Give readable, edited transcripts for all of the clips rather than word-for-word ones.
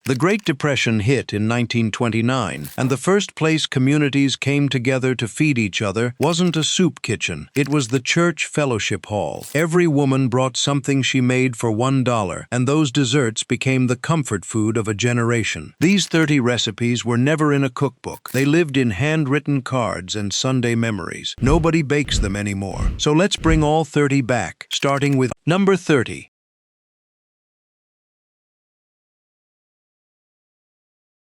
The Great Depression hit in 1929, and the first place communities came together to feed each other wasn't a soup kitchen. It was the church fellowship hall. Every woman brought something she made for $1, and those desserts became the comfort food of a generation. These 30 recipes were never in a cookbook. They lived in handwritten cards and Sunday memories. Nobody bakes them anymore. So let's bring all 30 back, starting with number 30.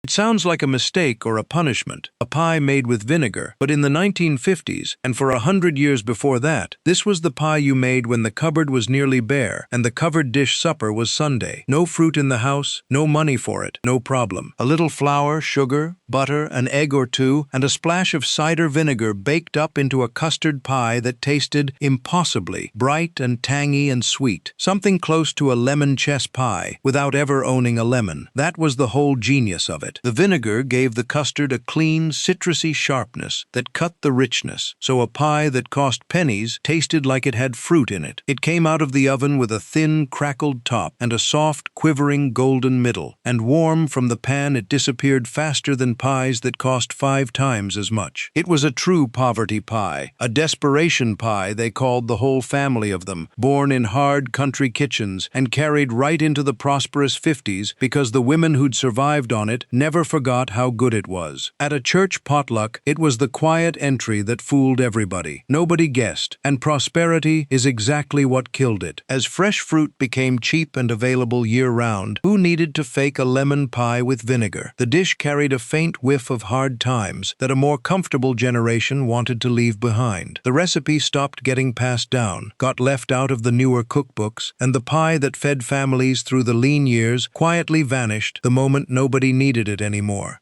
It sounds like a mistake or a punishment, a pie made with vinegar, but in the 1950s, and for 100 years before that, this was the pie you made when the cupboard was nearly bare and the covered dish supper was Sunday. No fruit in the house, no money for it, no problem. A little flour, sugar, butter, an egg or two, and a splash of cider vinegar baked up into a custard pie that tasted impossibly bright and tangy and sweet. Something close to a lemon chess pie, without ever owning a lemon. That was the whole genius of it. The vinegar gave the custard a clean, citrusy sharpness that cut the richness, so a pie that cost pennies tasted like it had fruit in it. It came out of the oven with a thin, crackled top and a soft, quivering golden middle, and warm from the pan it disappeared faster than pies that cost 5 times as much. It was a true poverty pie, a desperation pie they called the whole family of them, born in hard country kitchens and carried right into the prosperous 50s because the women who'd survived on it never forgot how good it was. At a church potluck, it was the quiet entry that fooled everybody. Nobody guessed, and prosperity is exactly what killed it. As fresh fruit became cheap and available year-round, who needed to fake a lemon pie with vinegar? The dish carried a faint whiff of hard times that a more comfortable generation wanted to leave behind. The recipe stopped getting passed down, got left out of the newer cookbooks, and the pie that fed families through the lean years quietly vanished the moment nobody needed it anymore.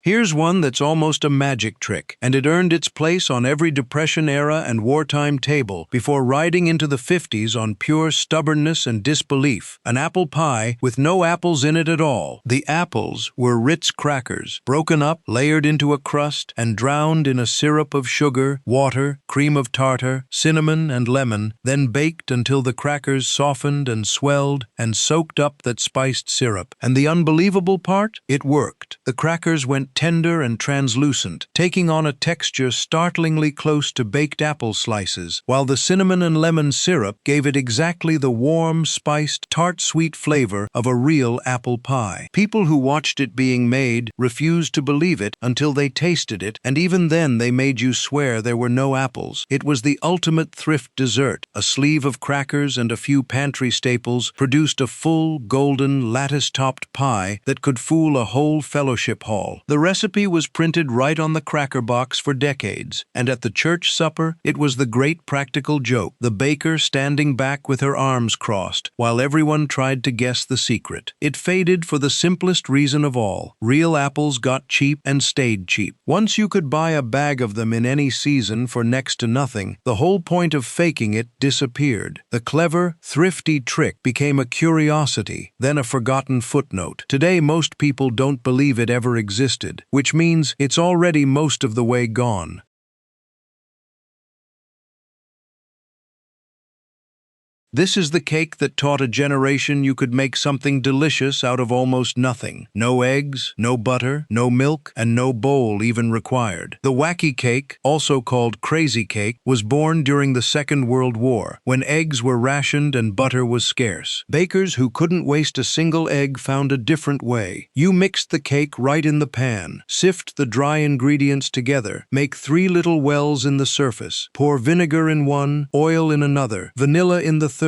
Here's one that's almost a magic trick, and it earned its place on every Depression-era and wartime table before riding into the 50s on pure stubbornness and disbelief. An apple pie with no apples in it at all. The apples were Ritz crackers, broken up, layered into a crust, and drowned in a syrup of sugar, water, cream of tartar, cinnamon, and lemon, then baked until the crackers softened and swelled and soaked up that spiced syrup. And the unbelievable part? It worked. The crackers went tender and translucent, taking on a texture startlingly close to baked apple slices, while the cinnamon and lemon syrup gave it exactly the warm, spiced, tart-sweet flavor of a real apple pie. People who watched it being made refused to believe it until they tasted it, and even then they made you swear there were no apples. It was the ultimate thrift dessert. A sleeve of crackers and a few pantry staples produced a full, golden, lattice-topped pie that could fool a whole fellowship hall. The recipe was printed right on the cracker box for decades, and at the church supper, it was the great practical joke, the baker standing back with her arms crossed, while everyone tried to guess the secret. It faded for the simplest reason of all. Real apples got cheap and stayed cheap. Once you could buy a bag of them in any season for next to nothing, the whole point of faking it disappeared. The clever, thrifty trick became a curiosity, then a forgotten footnote. Today, most people don't believe it ever existed, which means it's already most of the way gone. This is the cake that taught a generation you could make something delicious out of almost nothing. No eggs, no butter, no milk, and no bowl even required. The wacky cake, also called crazy cake, was born during the Second World War, when eggs were rationed and butter was scarce. Bakers who couldn't waste a single egg found a different way. You mixed the cake right in the pan, sift the dry ingredients together, make 3 little wells in the surface, pour vinegar in one, oil in another, vanilla in the third,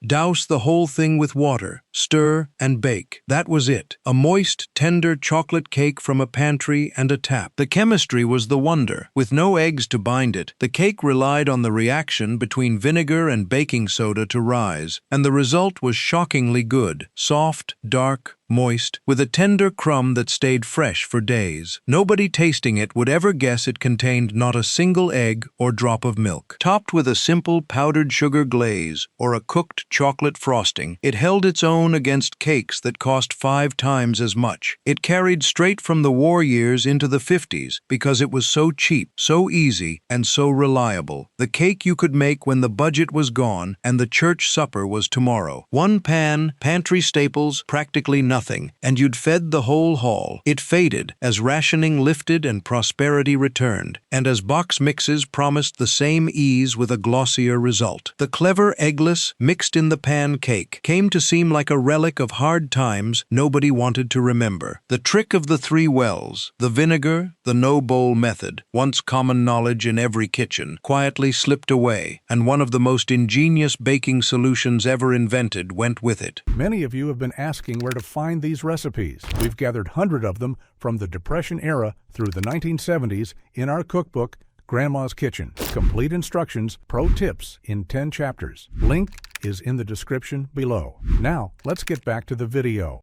douse the whole thing with water, stir, and bake. That was it. A moist, tender chocolate cake from a pantry and a tap. The chemistry was the wonder. With no eggs to bind it, the cake relied on the reaction between vinegar and baking soda to rise, and the result was shockingly good. Soft, dark, moist, with a tender crumb that stayed fresh for days. Nobody tasting it would ever guess it contained not a single egg or drop of milk. Topped with a simple powdered sugar glaze or a cooked chocolate frosting, it held its own against cakes that cost 5 times as much. It carried straight from the war years into the 50s because it was so cheap, so easy, and so reliable. The cake you could make when the budget was gone and the church supper was tomorrow. One pan, pantry staples, practically nothing, and you'd fed the whole hall. It faded as rationing lifted and prosperity returned, and as box mixes promised the same ease with a glossier result. The clever eggless, mixed-in-the-pan cake came to seem like a relic of hard times nobody wanted to remember. The trick of the 3 wells, the vinegar, the no-bowl method, once common knowledge in every kitchen, quietly slipped away, and one of the most ingenious baking solutions ever invented went with it. Many of you have been asking where to find these recipes. We've gathered hundreds of them from the Depression era through the 1970s in our cookbook, Grandma's Kitchen. Complete instructions, pro tips in 10 chapters. Link is in the description below. Now, let's get back to the video.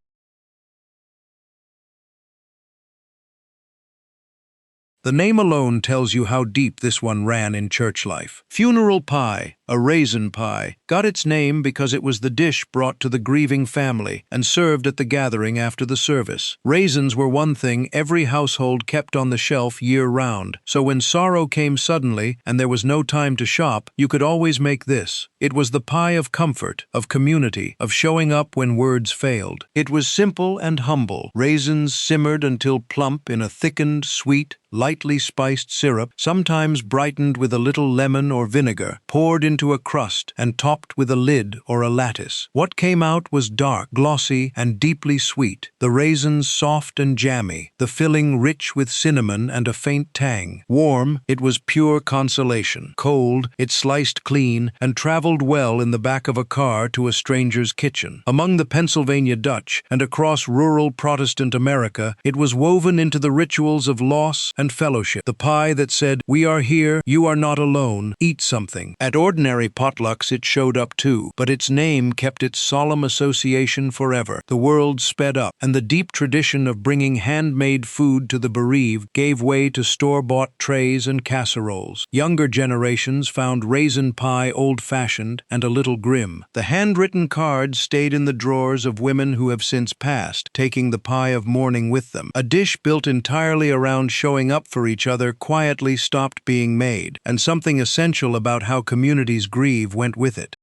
The name alone tells you how deep this one ran in church life. Funeral pie, a raisin pie, got its name because it was the dish brought to the grieving family and served at the gathering after the service. Raisins were one thing every household kept on the shelf year-round, so when sorrow came suddenly and there was no time to shop, you could always make this. It was the pie of comfort, of community, of showing up when words failed. It was simple and humble. Raisins simmered until plump in a thickened, sweet, lightly spiced syrup, sometimes brightened with a little lemon or vinegar, poured into a crust and topped with a lid or a lattice. What came out was dark, glossy, and deeply sweet, the raisins soft and jammy, the filling rich with cinnamon and a faint tang. Warm, it was pure consolation. Cold, it sliced clean and traveled well in the back of a car to a stranger's kitchen. Among the Pennsylvania Dutch and across rural Protestant America, it was woven into the rituals of loss and fellowship. The pie that said, "We are here, you are not alone, eat something." At ordinary potlucks it showed up too, but its name kept its solemn association forever. The world sped up, and the deep tradition of bringing handmade food to the bereaved gave way to store-bought trays and casseroles. Younger generations found raisin pie old-fashioned and a little grim. The handwritten cards stayed in the drawers of women who have since passed, taking the pie of mourning with them. A dish built entirely around showing up for each other quietly stopped being made, and something essential about how communities grieve went with it.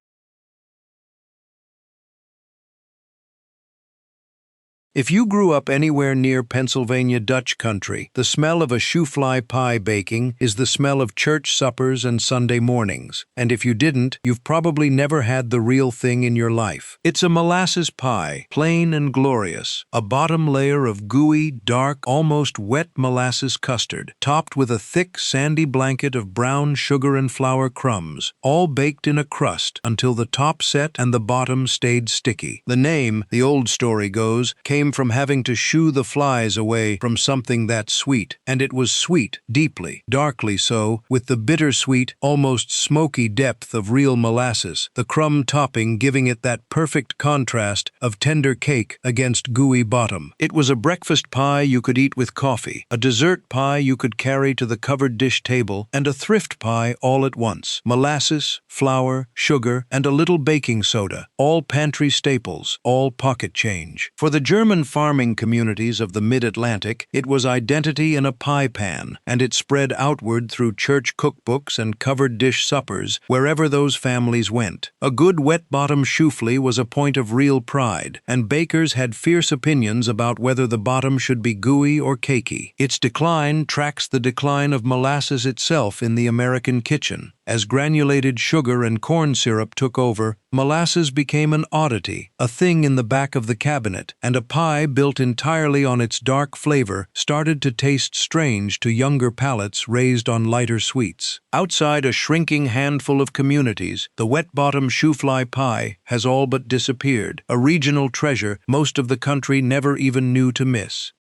If you grew up anywhere near Pennsylvania Dutch country, the smell of a shoofly pie baking is the smell of church suppers and Sunday mornings. And if you didn't, you've probably never had the real thing in your life. It's a molasses pie, plain and glorious, a bottom layer of gooey, dark, almost wet molasses custard, topped with a thick, sandy blanket of brown sugar and flour crumbs, all baked in a crust until the top set and the bottom stayed sticky. The name, the old story goes, came from having to shoo the flies away from something that sweet, and it was sweet, deeply, darkly so, with the bittersweet, almost smoky depth of real molasses, the crumb topping giving it that perfect contrast of tender cake against gooey bottom. It was a breakfast pie you could eat with coffee, a dessert pie you could carry to the covered dish table, and a thrift pie all at once. Molasses, flour, sugar, and a little baking soda, all pantry staples, all pocket change. For the German farming communities of the mid-Atlantic, it was identity in a pie pan, and it spread outward through church cookbooks and covered dish suppers wherever those families went. A good wet-bottom shoofly was a point of real pride, and bakers had fierce opinions about whether the bottom should be gooey or cakey. Its decline tracks the decline of molasses itself in the American kitchen. As granulated sugar and corn syrup took over, molasses became an oddity, a thing in the back of the cabinet, and a pie built entirely on its dark flavor started to taste strange to younger palates raised on lighter sweets. Outside a shrinking handful of communities, the wet-bottom shoofly pie has all but disappeared, a regional treasure most of the country never even knew to miss.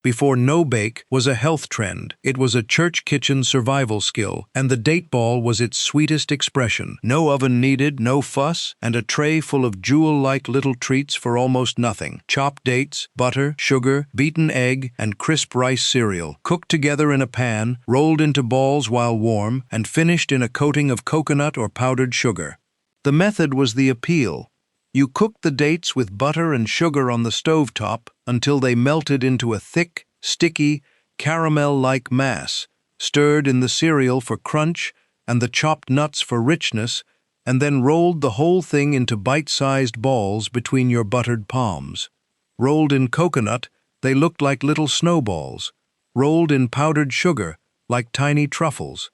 before no-bake was a health trend. It was a church kitchen survival skill, and the date ball was its sweetest expression. No oven needed, no fuss, and a tray full of jewel-like little treats for almost nothing. Chopped dates, butter, sugar, beaten egg, and crisp rice cereal, cooked together in a pan, rolled into balls while warm, and finished in a coating of coconut or powdered sugar. The method was the appeal. You cooked the dates with butter and sugar on the stovetop until they melted into a thick, sticky, caramel-like mass, stirred in the cereal for crunch and the chopped nuts for richness, and then rolled the whole thing into bite-sized balls between your buttered palms. Rolled in coconut, they looked like little snowballs. Rolled in powdered sugar, like tiny truffles.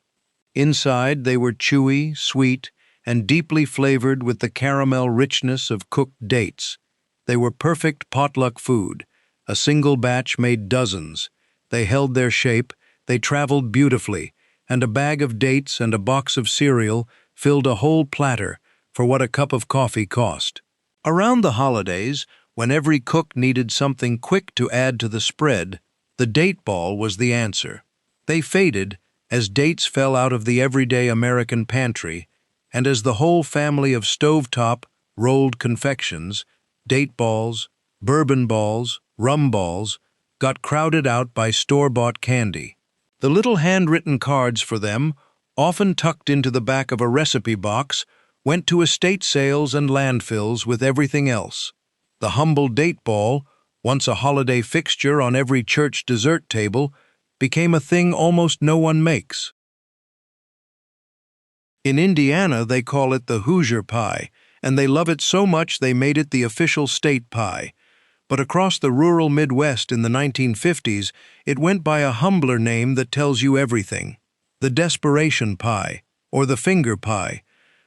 Inside, they were chewy, sweet, and deeply flavored with the caramel richness of cooked dates. They were perfect potluck food. A single batch made dozens. They held their shape, they traveled beautifully, and a bag of dates and a box of cereal filled a whole platter for what a cup of coffee cost. Around the holidays, when every cook needed something quick to add to the spread, the date ball was the answer. They faded as dates fell out of the everyday American pantry, and as the whole family of stovetop, rolled confections, date balls, bourbon balls, rum balls, got crowded out by store-bought candy. The little handwritten cards for them, often tucked into the back of a recipe box, went to estate sales and landfills with everything else. The humble date ball, once a holiday fixture on every church dessert table, became a thing almost no one makes. In Indiana, they call it the Hoosier pie, and they love it so much they made it the official state pie. But across the rural Midwest in the 1950s, it went by a humbler name that tells you everything: the desperation pie, or the finger pie,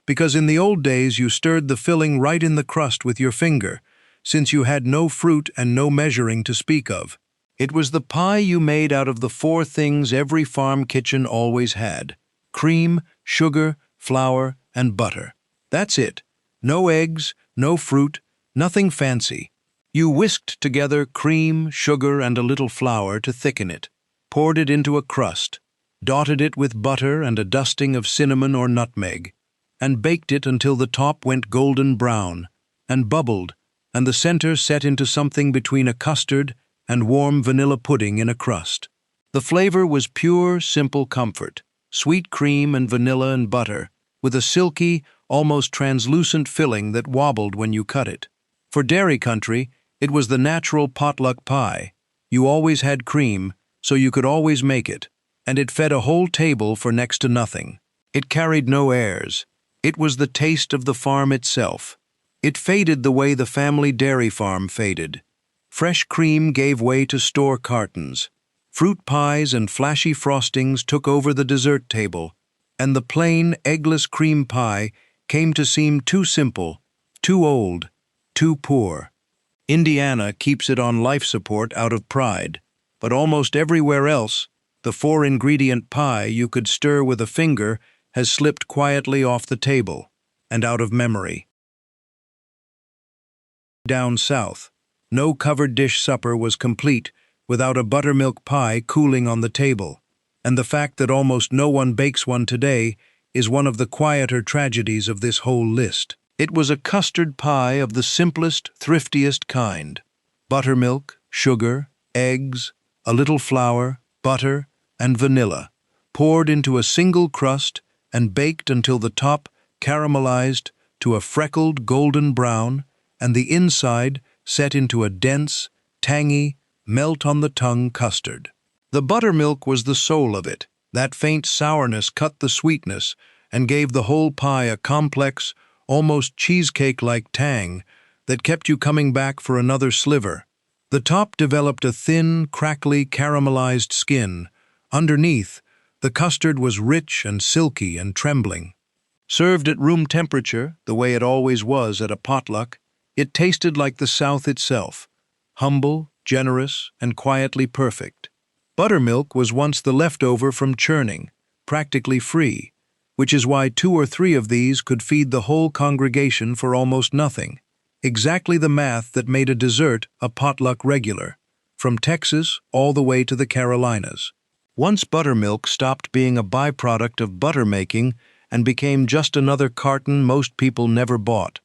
because in the old days you stirred the filling right in the crust with your finger, since you had no fruit and no measuring to speak of. It was the pie you made out of the four things every farm kitchen always had: cream, sugar, flour, and butter. That's it. No eggs, no fruit, nothing fancy. You whisked together cream, sugar, and a little flour to thicken it, poured it into a crust, dotted it with butter and a dusting of cinnamon or nutmeg, and baked it until the top went golden brown, and bubbled, and the center set into something between a custard and warm vanilla pudding in a crust. The flavor was pure, simple comfort: sweet cream and vanilla and butter, with a silky, almost translucent filling that wobbled when you cut it. For dairy country, it was the natural potluck pie. You always had cream, so you could always make it, and it fed a whole table for next to nothing. It carried no airs. It was the taste of the farm itself. It faded the way the family dairy farm faded. Fresh cream gave way to store cartons. Fruit pies and flashy frostings took over the dessert table, and the plain, eggless cream pie came to seem too simple, too old, too poor. Indiana keeps it on life support out of pride, but almost everywhere else, the four-ingredient pie you could stir with a finger has slipped quietly off the table and out of memory. Down south, no covered dish supper was complete without a buttermilk pie cooling on the table, and the fact that almost no one bakes one today is one of the quieter tragedies of this whole list. It was a custard pie of the simplest, thriftiest kind. Buttermilk, sugar, eggs, a little flour, butter, and vanilla, poured into a single crust and baked until the top caramelized to a freckled golden brown and the inside set into a dense, tangy, melt-on-the-tongue custard. The buttermilk was the soul of it. That faint sourness cut the sweetness and gave the whole pie a complex, almost cheesecake-like tang that kept you coming back for another sliver. The top developed a thin, crackly, caramelized skin. Underneath, the custard was rich and silky and trembling. Served at room temperature, the way it always was at a potluck, it tasted like the South itself, humble, generous, and quietly perfect. Buttermilk was once the leftover from churning, practically free, which is why 2 or 3 of these could feed the whole congregation for almost nothing. Exactly the math that made a dessert a potluck regular. from Texas all the way to the Carolinas. Once buttermilk stopped being a byproduct of buttermaking and became just another carton most people never bought,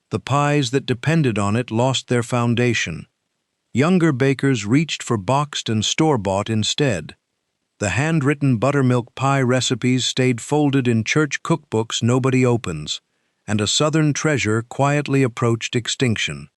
the pies that depended on it lost their foundation. Younger bakers reached for boxed and store-bought instead. The handwritten buttermilk pie recipes stayed folded in church cookbooks nobody opens, and a Southern treasure quietly approached extinction.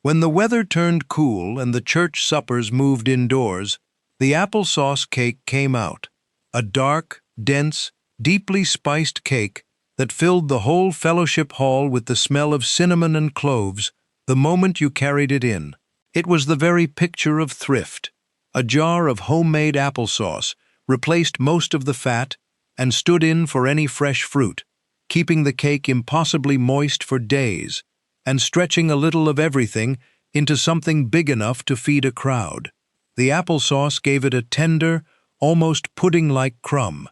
When the weather turned cool and the church suppers moved indoors, the applesauce cake came out, a dark, dense, deeply spiced cake that filled the whole fellowship hall with the smell of cinnamon and cloves the moment you carried it in. It was the very picture of thrift. A jar of homemade applesauce replaced most of the fat and stood in for any fresh fruit, keeping the cake impossibly moist for days and stretching a little of everything into something big enough to feed a crowd. The applesauce gave it a tender, almost pudding-like crumb,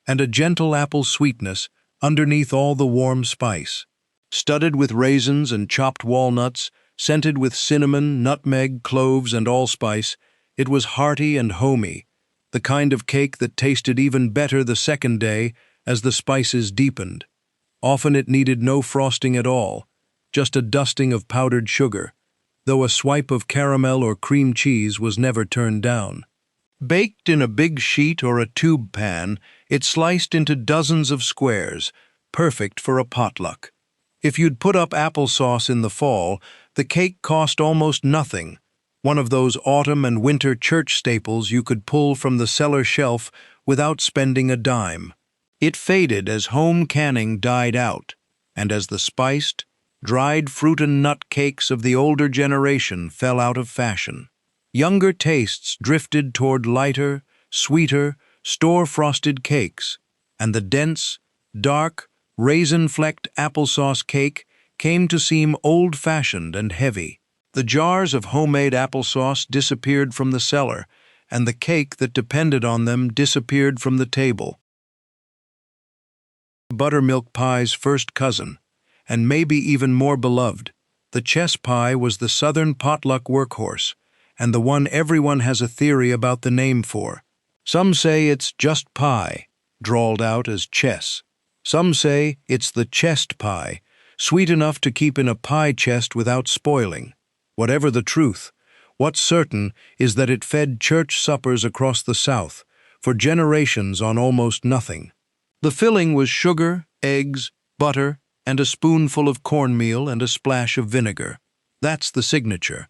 and a gentle apple sweetness underneath all the warm spice. Studded with raisins and chopped walnuts, scented with cinnamon, nutmeg, cloves, and allspice, it was hearty and homey, the kind of cake that tasted even better the second day as the spices deepened. Often it needed no frosting at all, just a dusting of powdered sugar, though a swipe of caramel or cream cheese was never turned down. Baked in a big sheet or a tube pan, it sliced into dozens of squares, perfect for a potluck. If you'd put up applesauce in the fall, the cake cost almost nothing, one of those autumn and winter church staples you could pull from the cellar shelf without spending a dime. It faded as home canning died out, and as the spiced, dried fruit and nut cakes of the older generation fell out of fashion. Younger tastes drifted toward lighter, sweeter, store-frosted cakes, and the dense, dark, raisin-flecked applesauce cake came to seem old-fashioned and heavy. The jars of homemade applesauce disappeared from the cellar, and the cake that depended on them disappeared from the table. Buttermilk pie's first cousin, and maybe even more beloved, the chess pie was the Southern potluck workhorse, and the one everyone has a theory about the name for. Some say it's just pie, drawled out as chess. Some say it's the chest pie, sweet enough to keep in a pie chest without spoiling. Whatever the truth, what's certain is that it fed church suppers across the South for generations on almost nothing. The filling was sugar, eggs, butter, and a spoonful of cornmeal and a splash of vinegar. That's the signature.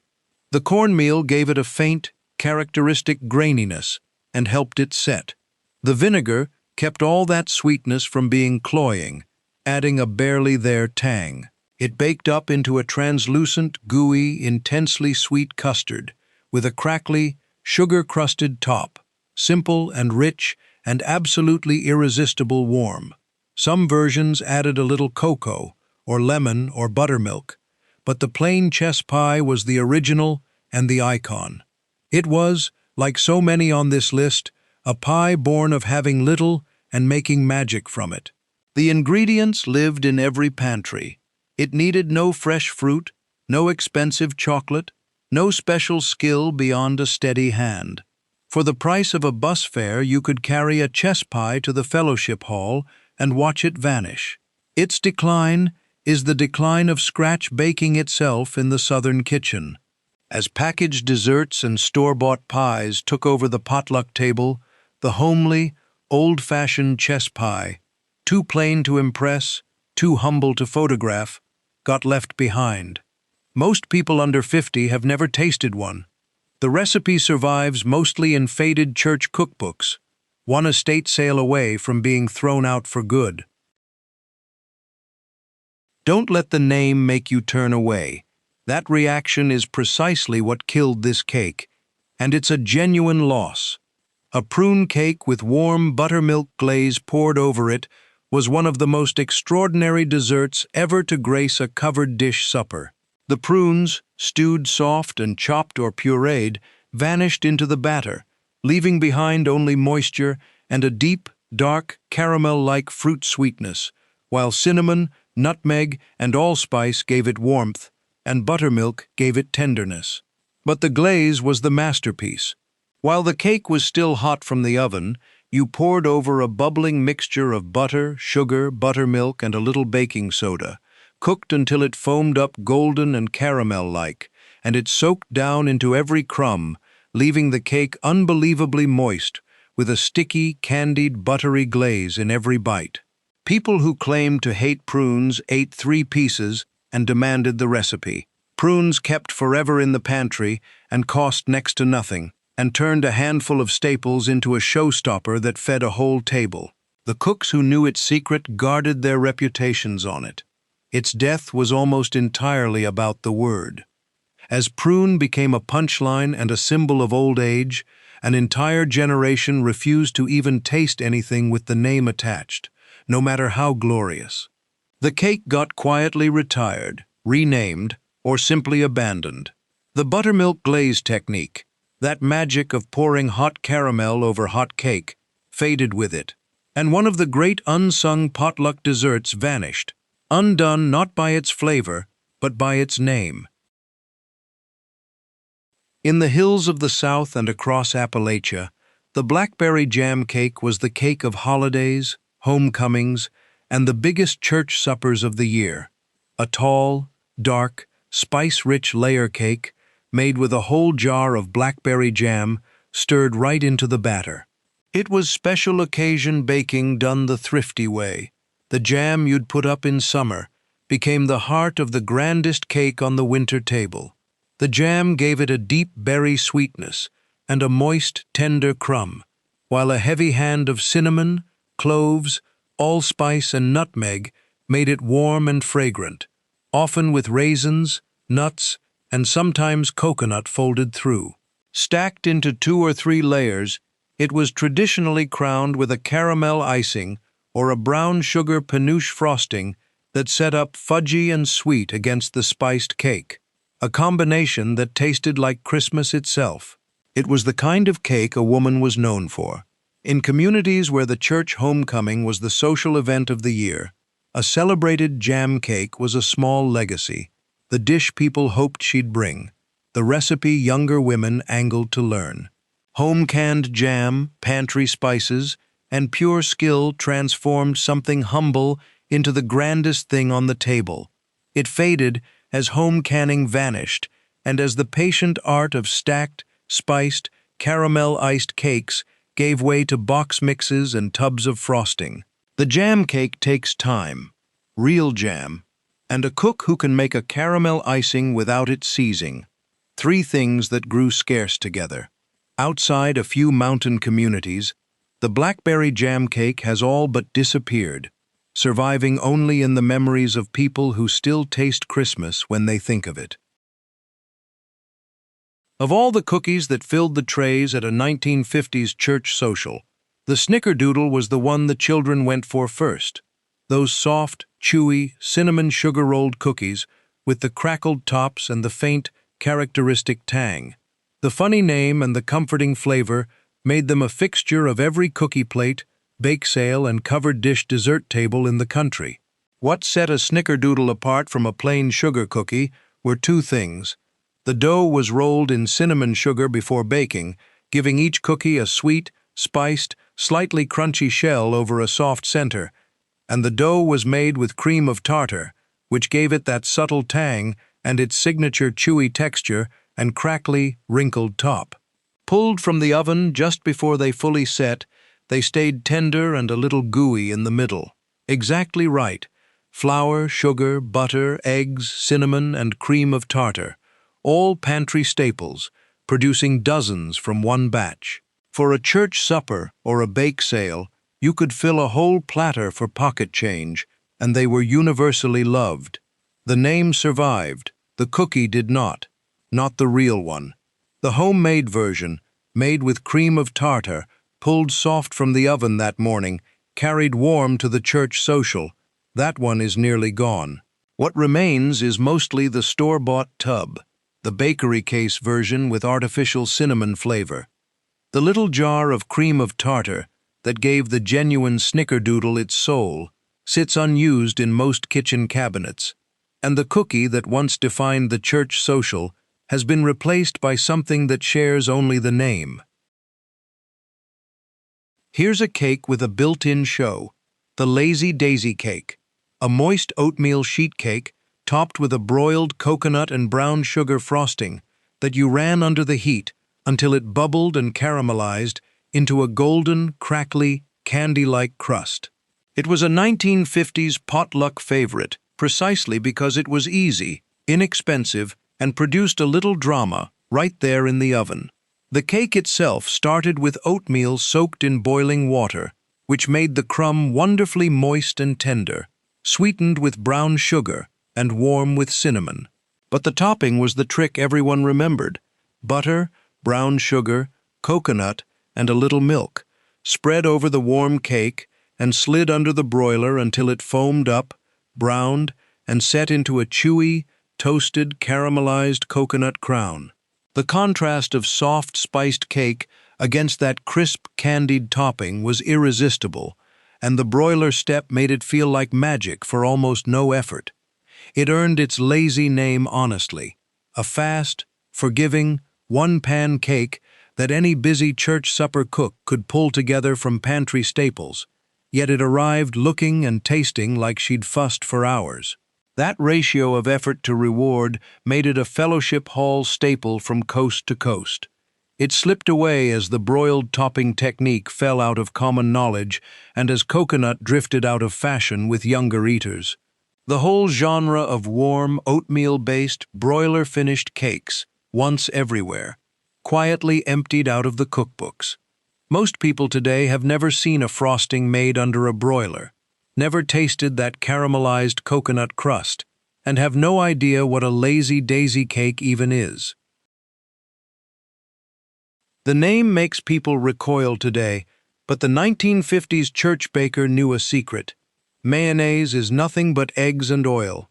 The cornmeal gave it a faint, characteristic graininess and helped it set. The vinegar kept all that sweetness from being cloying, adding a barely there tang. It baked up into a translucent, gooey, intensely sweet custard with a crackly, sugar-crusted top, simple and rich and absolutely irresistible warm. Some versions added a little cocoa, or lemon, or buttermilk, but the plain chess pie was the original and the icon. It was, like so many on this list, a pie born of having little and making magic from it. The ingredients lived in every pantry. It needed no fresh fruit, no expensive chocolate, no special skill beyond a steady hand. For the price of a bus fare, you could carry a chess pie to the fellowship hall and watch it vanish. Its decline is the decline of scratch baking itself in the Southern kitchen. As packaged desserts and store-bought pies took over the potluck table, the homely, old-fashioned chess pie, too plain to impress, too humble to photograph, got left behind. Most people under 50 have never tasted one. The recipe survives mostly in faded church cookbooks, one estate sale away from being thrown out for good. Don't let the name make you turn away. That reaction is precisely what killed this cake, and it's a genuine loss. A prune cake with warm buttermilk glaze poured over it was one of the most extraordinary desserts ever to grace a covered dish supper. The prunes, stewed soft and chopped or pureed, vanished into the batter, leaving behind only moisture and a deep, dark, caramel-like fruit sweetness, while cinnamon, nutmeg, and allspice gave it warmth and buttermilk gave it tenderness. But the glaze was the masterpiece. While the cake was still hot from the oven, you poured over a bubbling mixture of butter, sugar, buttermilk, and a little baking soda, cooked until it foamed up golden and caramel-like, and it soaked down into every crumb, leaving the cake unbelievably moist, with a sticky, candied, buttery glaze in every bite. People who claimed to hate prunes ate 3 pieces and demanded the recipe. Prunes kept forever in the pantry and cost next to nothing, and turned a handful of staples into a showstopper that fed a whole table. The cooks who knew its secret guarded their reputations on it. Its death was almost entirely about the word. As prune became a punchline and a symbol of old age, an entire generation refused to even taste anything with the name attached, no matter how glorious. The cake got quietly retired, renamed, or simply abandoned. The buttermilk glaze technique, that magic of pouring hot caramel over hot cake, faded with it, and one of the great unsung potluck desserts vanished, undone not by its flavor, but by its name. In the hills of the South and across Appalachia, the blackberry jam cake was the cake of holidays, homecomings, and the biggest church suppers of the year. A tall, dark, spice-rich layer cake made with a whole jar of blackberry jam stirred right into the batter. It was special occasion baking done the thrifty way. The jam you'd put up in summer became the heart of the grandest cake on the winter table. The jam gave it a deep berry sweetness and a moist, tender crumb, while a heavy hand of cinnamon, cloves, allspice, and nutmeg made it warm and fragrant, often with raisins, nuts, and sometimes coconut folded through. Stacked into 2 or 3 layers, it was traditionally crowned with a caramel icing or a brown sugar panache frosting that set up fudgy and sweet against the spiced cake, a combination that tasted like Christmas itself. It was the kind of cake a woman was known for. In communities where the church homecoming was the social event of the year, a celebrated jam cake was a small legacy, the dish people hoped she'd bring, the recipe younger women angled to learn. Home-canned jam, pantry spices, and pure skill transformed something humble into the grandest thing on the table. It faded as home canning vanished, and as the patient art of stacked, spiced, caramel-iced cakes gave way to box mixes and tubs of frosting. The jam cake takes time, real jam, and a cook who can make a caramel icing without it seizing. 3 things that grew scarce together. Outside a few mountain communities, the blackberry jam cake has all but disappeared, surviving only in the memories of people who still taste Christmas when they think of it. Of all the cookies that filled the trays at a 1950s church social, the snickerdoodle was the one the children went for first. Those soft, chewy, cinnamon sugar-rolled cookies with the crackled tops and the faint, characteristic tang. The funny name and the comforting flavor made them a fixture of every cookie plate, bake sale, and covered dish dessert table in the country. What set a snickerdoodle apart from a plain sugar cookie were 2 things. The dough was rolled in cinnamon sugar before baking, giving each cookie a sweet, spiced, slightly crunchy shell over a soft center, and the dough was made with cream of tartar, which gave it that subtle tang and its signature chewy texture and crackly, wrinkled top. Pulled from the oven just before they fully set, they stayed tender and a little gooey in the middle. Exactly right. Flour, sugar, butter, eggs, cinnamon, and cream of tartar. All pantry staples, producing dozens from one batch. For a church supper or a bake sale, you could fill a whole platter for pocket change, and they were universally loved. The name survived, the cookie did not. Not the real one. The homemade version, made with cream of tartar, pulled soft from the oven that morning, carried warm to the church social. That one is nearly gone. What remains is mostly the store-bought tub, the bakery case version with artificial cinnamon flavor. The little jar of cream of tartar that gave the genuine snickerdoodle its soul sits unused in most kitchen cabinets. And the cookie that once defined the church social has been replaced by something that shares only the name. Here's a cake with a built-in show, the Lazy Daisy Cake, a moist oatmeal sheet cake topped with a broiled coconut and brown sugar frosting that you ran under the heat until it bubbled and caramelized into a golden, crackly, candy-like crust. It was a 1950s potluck favorite precisely because it was easy, inexpensive, and produced a little drama right there in the oven. The cake itself started with oatmeal soaked in boiling water, which made the crumb wonderfully moist and tender, sweetened with brown sugar and warm with cinnamon. But the topping was the trick everyone remembered: butter, brown sugar, coconut, and a little milk, spread over the warm cake and slid under the broiler until it foamed up, browned, and set into a chewy, toasted, caramelized coconut crown. The contrast of soft, spiced cake against that crisp, candied topping was irresistible, and the broiler step made it feel like magic for almost no effort. It earned its lazy name honestly: a fast, forgiving, one-pan cake that any busy church supper cook could pull together from pantry staples, yet it arrived looking and tasting like she'd fussed for hours. That ratio of effort to reward made it a fellowship hall staple from coast to coast. It slipped away as the broiled topping technique fell out of common knowledge and as coconut drifted out of fashion with younger eaters. The whole genre of warm, oatmeal-based, broiler-finished cakes, once everywhere, quietly emptied out of the cookbooks. Most people today have never seen a frosting made under a broiler, never tasted that caramelized coconut crust, and have no idea what a lazy daisy cake even is. The name makes people recoil today, but the 1950s church baker knew a secret. Mayonnaise is nothing but eggs and oil,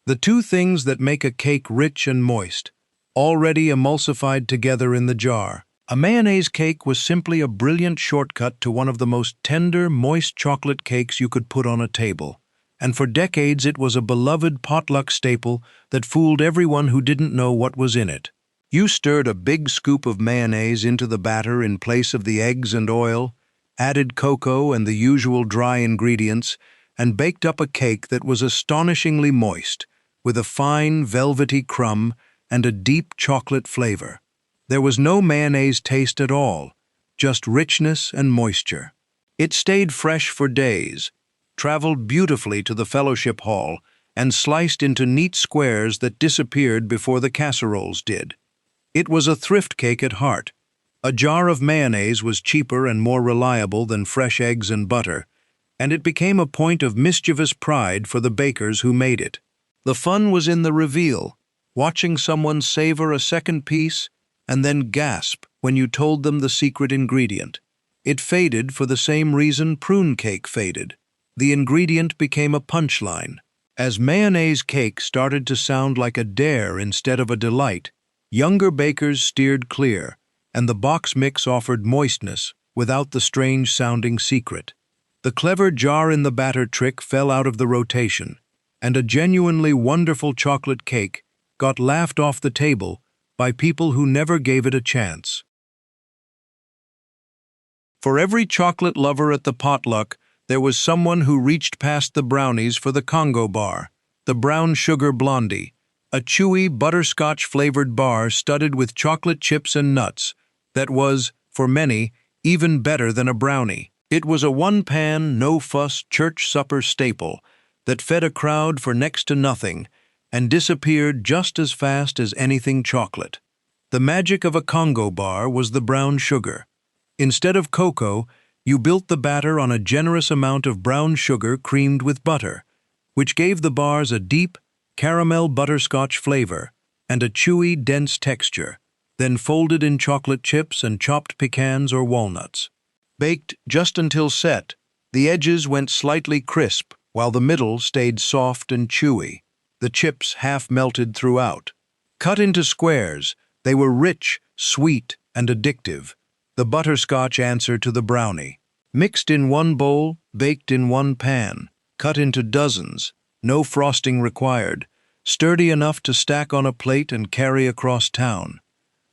the two things that make a cake rich and moist, already emulsified together in the jar. A mayonnaise cake was simply a brilliant shortcut to one of the most tender, moist chocolate cakes you could put on a table, and for decades it was a beloved potluck staple that fooled everyone who didn't know what was in it. You stirred a big scoop of mayonnaise into the batter in place of the eggs and oil, added cocoa and the usual dry ingredients, and baked up a cake that was astonishingly moist, with a fine, velvety crumb and a deep chocolate flavor. There was no mayonnaise taste at all, just richness and moisture. It stayed fresh for days, traveled beautifully to the fellowship hall, and sliced into neat squares that disappeared before the casseroles did. It was a thrift cake at heart. A jar of mayonnaise was cheaper and more reliable than fresh eggs and butter, and it became a point of mischievous pride for the bakers who made it. The fun was in the reveal, watching someone savor a second piece and then gasp when you told them the secret ingredient. It faded for the same reason prune cake faded. The ingredient became a punchline. As mayonnaise cake started to sound like a dare instead of a delight, younger bakers steered clear, and the box mix offered moistness without the strange-sounding secret. The clever jar-in-the-batter trick fell out of the rotation, and a genuinely wonderful chocolate cake got laughed off the table by people who never gave it a chance. For every chocolate lover at the potluck, there was someone who reached past the brownies for the Congo bar, the brown sugar blondie, a chewy, butterscotch-flavored bar studded with chocolate chips and nuts that was, for many, even better than a brownie. It was a one-pan, no-fuss church supper staple that fed a crowd for next to nothing and disappeared just as fast as anything chocolate. The magic of a Congo bar was the brown sugar. Instead of cocoa, you built the batter on a generous amount of brown sugar creamed with butter, which gave the bars a deep, caramel butterscotch flavor and a chewy, dense texture, then folded in chocolate chips and chopped pecans or walnuts. Baked just until set, the edges went slightly crisp while the middle stayed soft and chewy, the chips half melted throughout. Cut into squares, they were rich, sweet, and addictive, the butterscotch answer to the brownie. Mixed in one bowl, baked in one pan, cut into dozens, no frosting required, sturdy enough to stack on a plate and carry across town.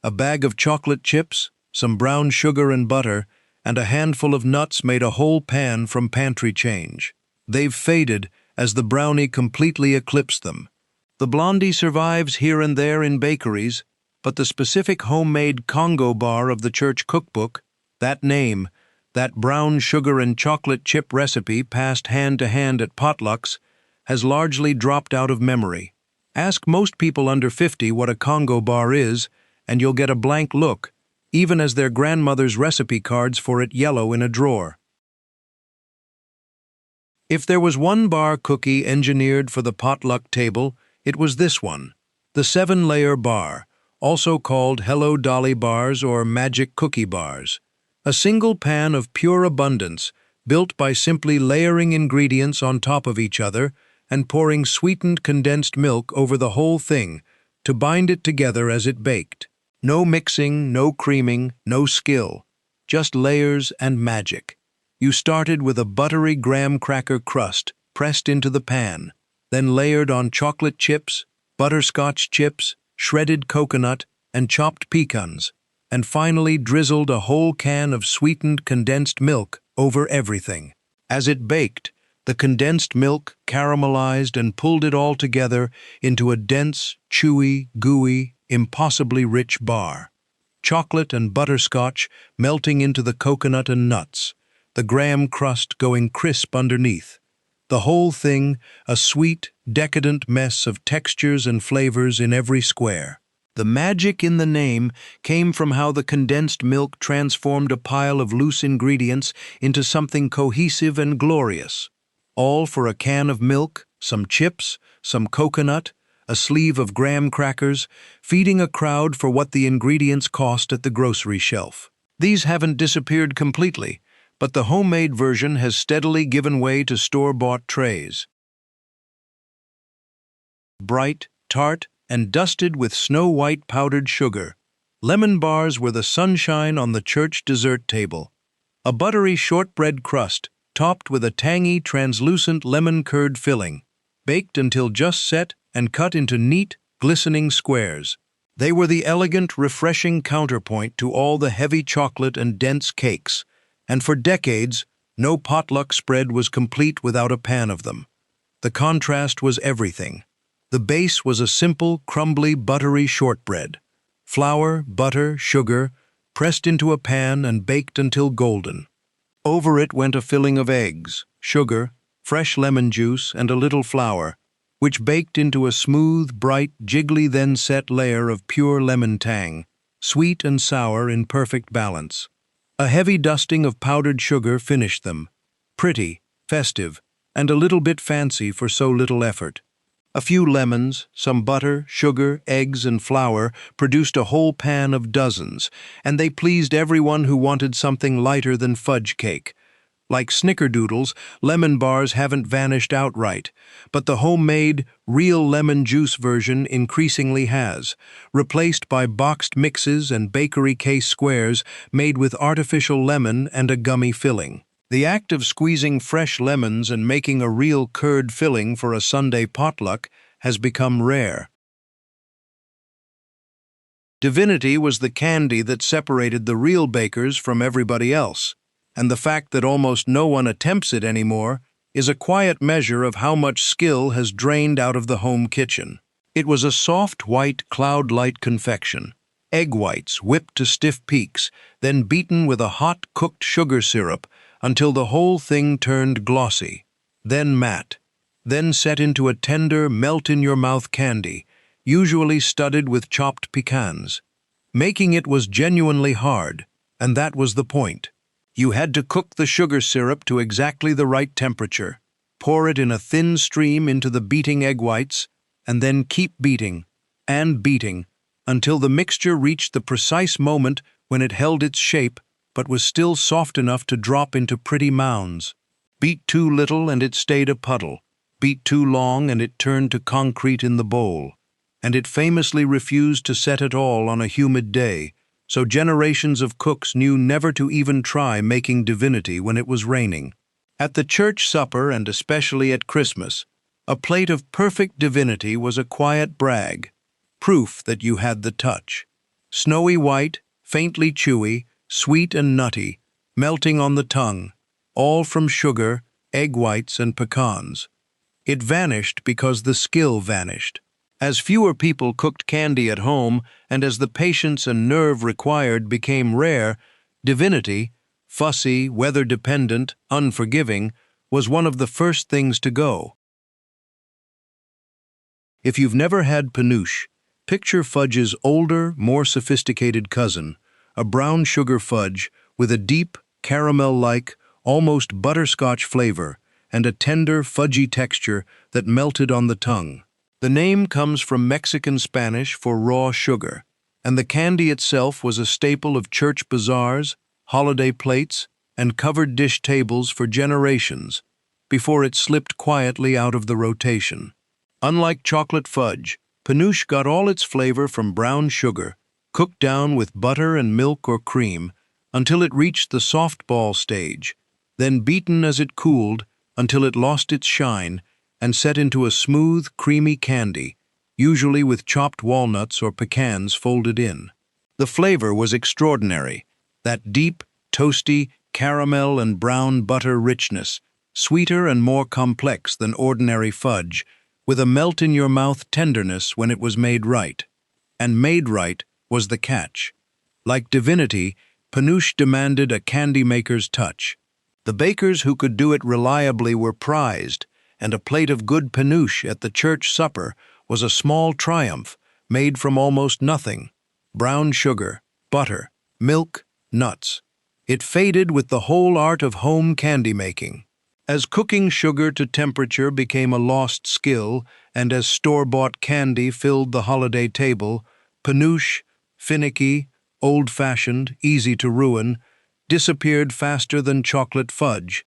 A bag of chocolate chips, some brown sugar and butter, and a handful of nuts made a whole pan from pantry change. They've faded as the brownie completely eclipsed them. The blondie survives here and there in bakeries, but the specific homemade Congo bar of the church cookbook, that name, that brown sugar and chocolate chip recipe passed hand to hand at potlucks, has largely dropped out of memory. Ask most people under 50 what a Congo bar is, and you'll get a blank look, even as their grandmother's recipe cards for it yellow in a drawer. If there was one bar cookie engineered for the potluck table, it was this one, the 7-layer bar, also called Hello Dolly bars or Magic Cookie bars. A single pan of pure abundance, built by simply layering ingredients on top of each other and pouring sweetened condensed milk over the whole thing to bind it together as it baked. No mixing, no creaming, no skill, just layers and magic. You started with a buttery graham cracker crust pressed into the pan, then layered on chocolate chips, butterscotch chips, shredded coconut, and chopped pecans, and finally drizzled a whole can of sweetened condensed milk over everything. As it baked, the condensed milk caramelized and pulled it all together into a dense, chewy, gooey, impossibly rich bar. Chocolate and butterscotch melting into the coconut and nuts, the graham crust going crisp underneath. The whole thing a sweet, decadent mess of textures and flavors in every square. The magic in the name came from how the condensed milk transformed a pile of loose ingredients into something cohesive and glorious. All for a can of milk, some chips, some coconut, a sleeve of graham crackers, feeding a crowd for what the ingredients cost at the grocery shelf. These haven't disappeared completely, but the homemade version has steadily given way to store-bought trays. Bright, tart, and dusted with snow-white powdered sugar, lemon bars were the sunshine on the church dessert table. A buttery shortbread crust, topped with a tangy, translucent lemon curd filling, baked until just set and cut into neat, glistening squares. They were the elegant, refreshing counterpoint to all the heavy chocolate and dense cakes, and for decades, no potluck spread was complete without a pan of them. The contrast was everything. The base was a simple, crumbly, buttery shortbread. Flour, butter, sugar, pressed into a pan and baked until golden. Over it went a filling of eggs, sugar, fresh lemon juice, and a little flour, which baked into a smooth, bright, jiggly then set layer of pure lemon tang, sweet and sour in perfect balance. A heavy dusting of powdered sugar finished them, pretty, festive, and a little bit fancy for so little effort. A few lemons, some butter, sugar, eggs, and flour produced a whole pan of dozens, and they pleased everyone who wanted something lighter than fudge cake. Like snickerdoodles, lemon bars haven't vanished outright, but the homemade, real lemon juice version increasingly has, replaced by boxed mixes and bakery case squares made with artificial lemon and a gummy filling. The act of squeezing fresh lemons and making a real curd filling for a Sunday potluck has become rare. Divinity was the candy that separated the real bakers from everybody else, and the fact that almost no one attempts it anymore is a quiet measure of how much skill has drained out of the home kitchen. It was a soft, white, cloud-light confection, egg whites whipped to stiff peaks, then beaten with a hot, cooked sugar syrup until the whole thing turned glossy, then matte, then set into a tender, melt-in-your-mouth candy, usually studded with chopped pecans. Making it was genuinely hard, and that was the point. You had to cook the sugar syrup to exactly the right temperature, pour it in a thin stream into the beating egg whites, and then keep beating, and beating, until the mixture reached the precise moment when it held its shape but was still soft enough to drop into pretty mounds. Beat too little and it stayed a puddle. Beat too long and it turned to concrete in the bowl. And it famously refused to set at all on a humid day, so generations of cooks knew never to even try making divinity when it was raining. At the church supper, and especially at Christmas, A plate of perfect divinity was a quiet brag, proof that you had the touch. Snowy white, faintly chewy, sweet and nutty, melting on the tongue, all from sugar, egg whites, and pecans. It vanished because the skill vanished. As fewer people cooked candy at home, and as the patience and nerve required became rare, divinity, fussy, weather-dependent, unforgiving, was one of the first things to go. If you've never had panouche, picture fudge's older, more sophisticated cousin, a brown sugar fudge with a deep, caramel-like, almost butterscotch flavor and a tender, fudgy texture that melted on the tongue. The name comes from Mexican Spanish for raw sugar, and the candy itself was a staple of church bazaars, holiday plates, and covered dish tables for generations, before it slipped quietly out of the rotation. Unlike chocolate fudge, panouche got all its flavor from brown sugar, cooked down with butter and milk or cream until it reached the softball stage, then beaten as it cooled until it lost its shine and set into a smooth, creamy candy, usually with chopped walnuts or pecans folded in. The flavor was extraordinary, that deep, toasty, caramel and brown butter richness, sweeter and more complex than ordinary fudge, with a melt-in-your-mouth tenderness when it was made right. And made right was the catch. Like divinity, panouche demanded a candy maker's touch. The bakers who could do it reliably were prized, and a plate of good panouche at the church supper was a small triumph made from almost nothing: brown sugar, butter, milk, nuts. It faded with the whole art of home candy making. As cooking sugar to temperature became a lost skill, and as store-bought candy filled the holiday table, panouche, finicky, old-fashioned, easy to ruin, disappeared faster than chocolate fudge.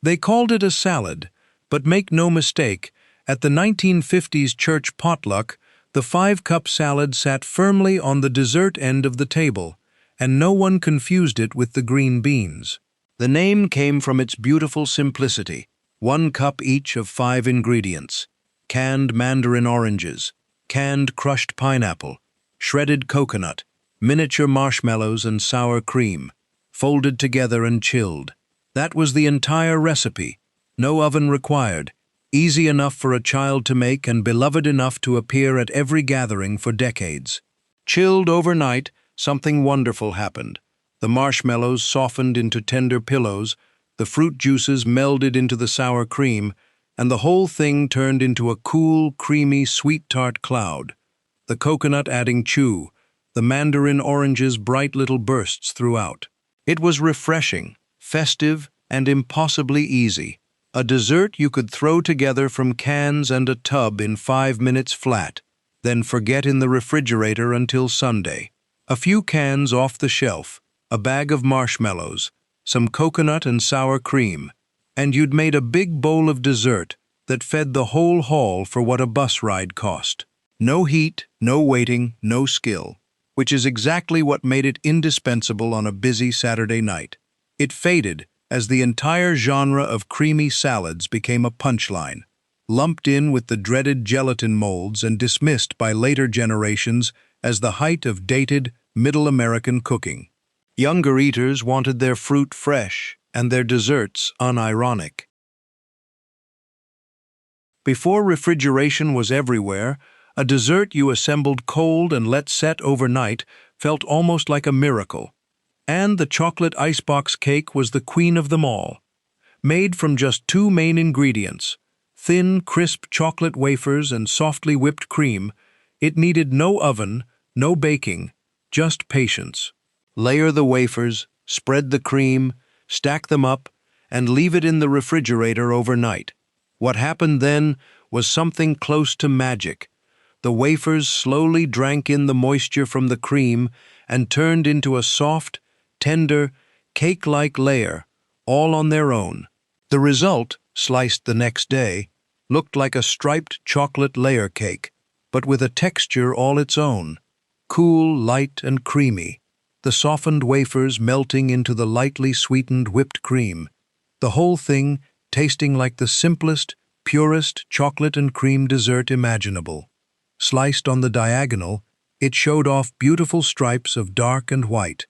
They called it a salad, but make no mistake, at the 1950s church potluck, the 5-cup salad sat firmly on the dessert end of the table, and no one confused it with the green beans. The name came from its beautiful simplicity: 1 cup each of 5 ingredients: canned mandarin oranges, canned crushed pineapple, shredded coconut, miniature marshmallows and sour cream, folded together and chilled. That was the entire recipe. No oven required, easy enough for a child to make and beloved enough to appear at every gathering for decades. Chilled overnight, something wonderful happened. The marshmallows softened into tender pillows, the fruit juices melded into the sour cream, and the whole thing turned into a cool, creamy, sweet-tart cloud. The coconut adding chew, the mandarin oranges bright little bursts throughout. It was refreshing, festive, and impossibly easy. A dessert you could throw together from cans and a tub in 5 minutes flat, then forget in the refrigerator until Sunday. A few cans off the shelf, a bag of marshmallows, some coconut and sour cream, and you'd made a big bowl of dessert that fed the whole hall for what a bus ride cost. No heat, no waiting, no skill, which is exactly what made it indispensable on a busy Saturday night. It faded as the entire genre of creamy salads became a punchline, lumped in with the dreaded gelatin molds and dismissed by later generations as the height of dated, middle American cooking. Younger eaters wanted their fruit fresh and their desserts unironic. Before refrigeration was everywhere, a dessert you assembled cold and let set overnight felt almost like a miracle. And the chocolate icebox cake was the queen of them all. Made from just 2 main ingredients, thin, crisp chocolate wafers and softly whipped cream, it needed no oven, no baking, just patience. Layer the wafers, spread the cream, stack them up, and leave it in the refrigerator overnight. What happened then was something close to magic. The wafers slowly drank in the moisture from the cream and turned into a soft, tender, cake-like layer, all on their own. The result, sliced the next day, looked like a striped chocolate layer cake, but with a texture all its own, cool, light, and creamy, the softened wafers melting into the lightly sweetened whipped cream, the whole thing tasting like the simplest, purest chocolate and cream dessert imaginable. Sliced on the diagonal, it showed off beautiful stripes of dark and white.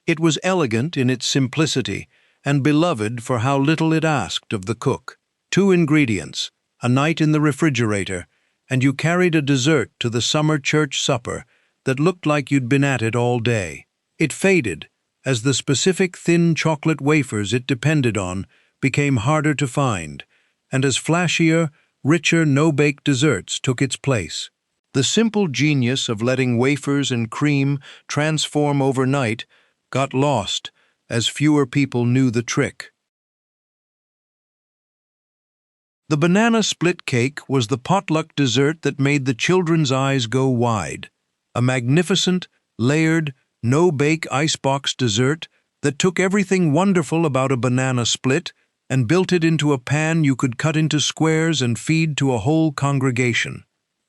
It was elegant in its simplicity and beloved for how little it asked of the cook. 2 ingredients, a night in the refrigerator, and you carried a dessert to the summer church supper that looked like you'd been at it all day. It faded as the specific thin chocolate wafers it depended on became harder to find, and as flashier, richer, no-bake desserts took its place. The simple genius of letting wafers and cream transform overnight got lost as fewer people knew the trick. The banana split cake was the potluck dessert that made the children's eyes go wide. A magnificent, layered, no-bake icebox dessert that took everything wonderful about a banana split and built it into a pan you could cut into squares and feed to a whole congregation.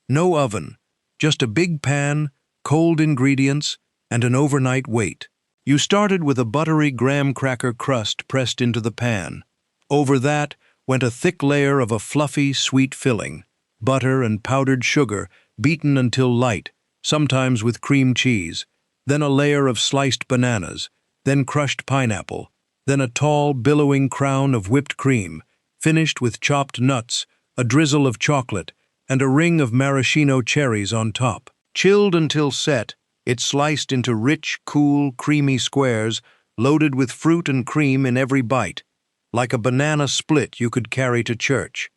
No oven, just a big pan, cold ingredients, and an overnight wait. You started with a buttery graham cracker crust pressed into the pan. Over that went a thick layer of a fluffy, sweet filling, butter and powdered sugar beaten until light, sometimes with cream cheese, then a layer of sliced bananas, then crushed pineapple, then a tall, billowing crown of whipped cream, finished with chopped nuts, a drizzle of chocolate, and a ring of maraschino cherries on top. Chilled until set, it sliced into rich, cool, creamy squares loaded with fruit and cream in every bite, like a banana split you could carry to church.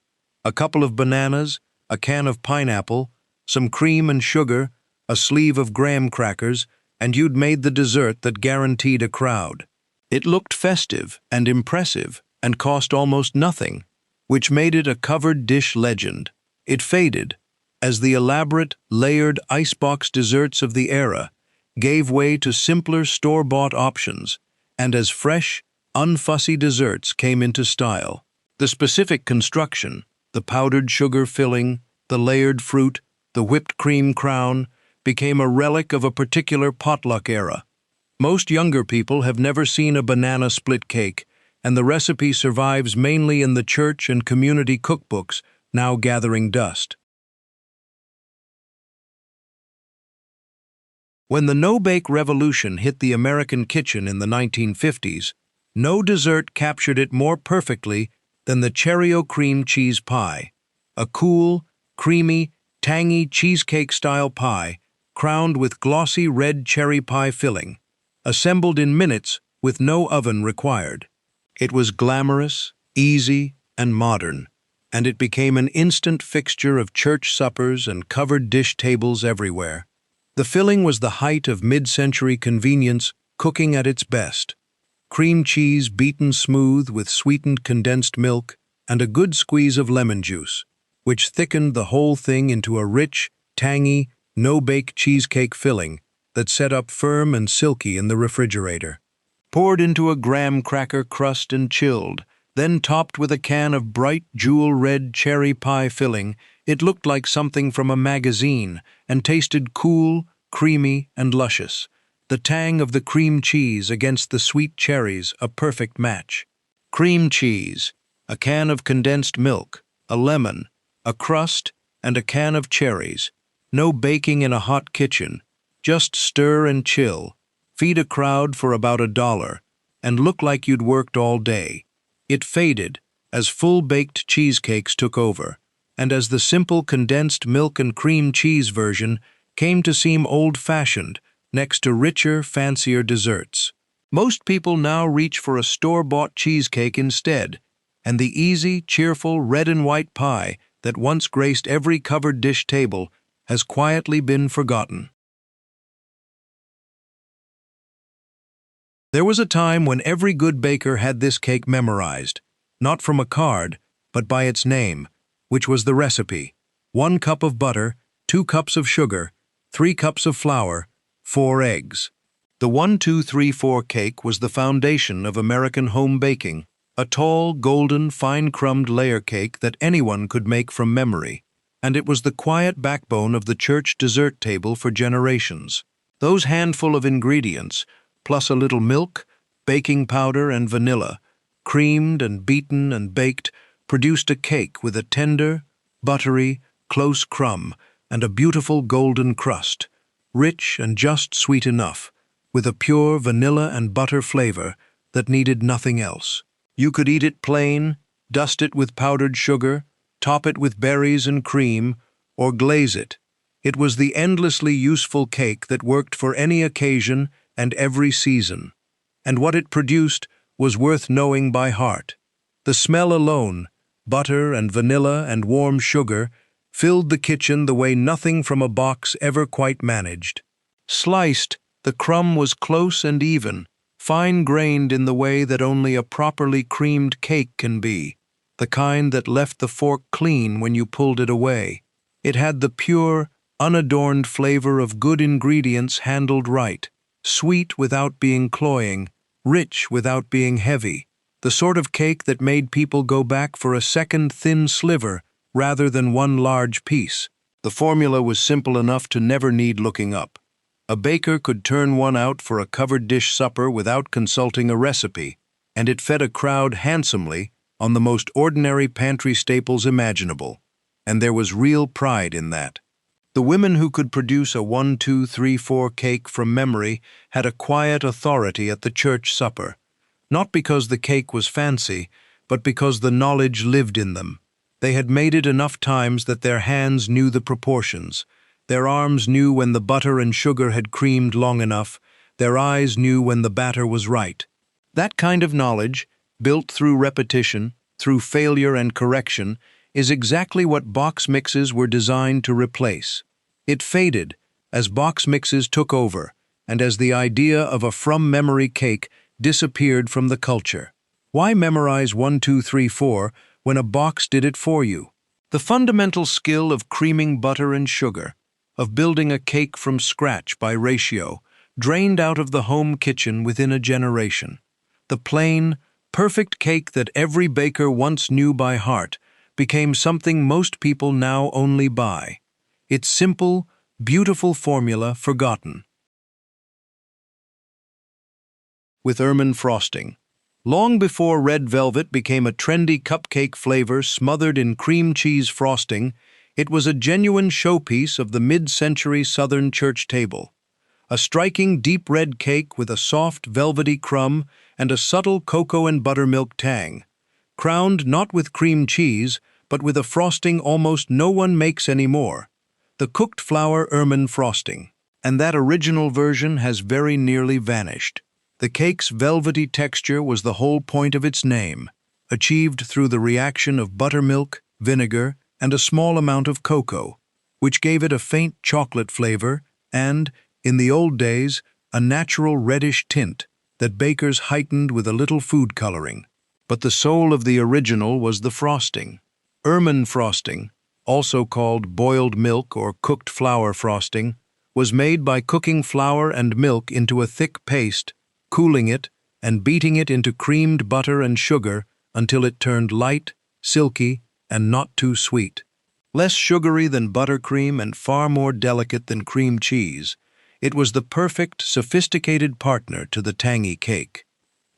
A couple of bananas, a can of pineapple, some cream and sugar, a sleeve of graham crackers, and you'd made the dessert that guaranteed a crowd. It looked festive and impressive and cost almost nothing, which made it a covered dish legend. It faded as the elaborate, layered icebox desserts of the era gave way to simpler store-bought options, and as fresh, unfussy desserts came into style. The specific construction, the powdered sugar filling, the layered fruit, the whipped cream crown, became a relic of a particular potluck era. Most younger people have never seen a banana split cake, and the recipe survives mainly in the church and community cookbooks, now gathering dust. When the no-bake revolution hit the American kitchen in the 1950s, no dessert captured it more perfectly than the Cheerio cream cheese pie, a cool, creamy, tangy cheesecake-style pie crowned with glossy red cherry pie filling, assembled in minutes with no oven required. It was glamorous, easy, and modern, and it became an instant fixture of church suppers and covered dish tables everywhere. The filling was the height of mid-century convenience cooking at its best. Cream cheese beaten smooth with sweetened condensed milk and a good squeeze of lemon juice, which thickened the whole thing into a rich, tangy, no-bake cheesecake filling that set up firm and silky in the refrigerator. Poured into a graham cracker crust and chilled, then topped with a can of bright jewel-red cherry pie filling, it looked like something from a magazine and tasted cool, creamy, and luscious. The tang of the cream cheese against the sweet cherries, a perfect match. Cream cheese, a can of condensed milk, a lemon, a crust, and a can of cherries. No baking in a hot kitchen. Just stir and chill. Feed a crowd for about $1, and look like you'd worked all day. It faded as full-baked cheesecakes took over, and as the simple condensed milk and cream cheese version came to seem old-fashioned next to richer, fancier desserts. Most people now reach for a store-bought cheesecake instead, and the easy, cheerful red and white pie that once graced every covered dish table has quietly been forgotten. There was a time when every good baker had this cake memorized, not from a card, but by its name, which was the recipe: 1 cup of butter, 2 cups of sugar, 3 cups of flour, 4 eggs. The 1-2-3-4 cake was the foundation of American home baking, a tall, golden, fine-crumbed layer cake that anyone could make from memory, and it was the quiet backbone of the church dessert table for generations. Those handful of ingredients, plus a little milk, baking powder, and vanilla, creamed and beaten and baked, produced a cake with a tender, buttery, close crumb and a beautiful golden crust, rich and just sweet enough, with a pure vanilla and butter flavor that needed nothing else. You could eat it plain, dust it with powdered sugar, top it with berries and cream, or glaze it. It was the endlessly useful cake that worked for any occasion and every season. And what it produced was worth knowing by heart. The smell alone, butter and vanilla and warm sugar, filled the kitchen the way nothing from a box ever quite managed. Sliced, the crumb was close and even, fine-grained in the way that only a properly creamed cake can be, the kind that left the fork clean when you pulled it away. It had the pure, unadorned flavor of good ingredients handled right, sweet without being cloying, rich without being heavy, the sort of cake that made people go back for a second thin sliver rather than one large piece. The formula was simple enough to never need looking up. A baker could turn one out for a covered dish supper without consulting a recipe, and it fed a crowd handsomely on the most ordinary pantry staples imaginable, and there was real pride in that. The women who could produce a 1, 2, 3, 4 cake from memory had a quiet authority at the church supper, not because the cake was fancy, but because the knowledge lived in them. They had made it enough times that their hands knew the proportions. Their arms knew when the butter and sugar had creamed long enough. Their eyes knew when the batter was right. That kind of knowledge, built through repetition, through failure and correction, is exactly what box mixes were designed to replace. It faded as box mixes took over and as the idea of a from-memory cake disappeared from the culture. Why memorize 1, 2, 3, 4 when a box did it for you? The fundamental skill of creaming butter and sugar, of building a cake from scratch by ratio, drained out of the home kitchen within a generation. The plain, perfect cake that every baker once knew by heart became something most people now only buy. Its simple, beautiful formula forgotten. With ermine frosting. Long before red velvet became a trendy cupcake flavor smothered in cream cheese frosting, it was a genuine showpiece of the mid-century Southern church table. A striking deep red cake with a soft velvety crumb and a subtle cocoa and buttermilk tang, crowned not with cream cheese, but with a frosting almost no one makes anymore, the cooked flour ermine frosting. And that original version has very nearly vanished. The cake's velvety texture was the whole point of its name, achieved through the reaction of buttermilk, vinegar, and a small amount of cocoa, which gave it a faint chocolate flavor and, in the old days, a natural reddish tint that bakers heightened with a little food coloring. But the soul of the original was the frosting. Ermine frosting, also called boiled milk or cooked flour frosting, was made by cooking flour and milk into a thick paste, cooling it, and beating it into creamed butter and sugar until it turned light, silky, and not too sweet. Less sugary than buttercream and far more delicate than cream cheese, it was the perfect, sophisticated partner to the tangy cake.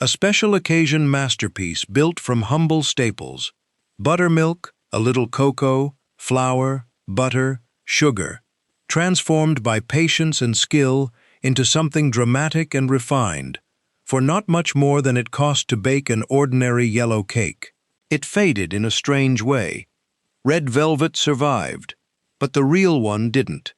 A special occasion masterpiece built from humble staples: buttermilk, a little cocoa, flour, butter, sugar, transformed by patience and skill into something dramatic and refined, for not much more than it cost to bake an ordinary yellow cake. It faded in a strange way. Red velvet survived, but the real one didn't.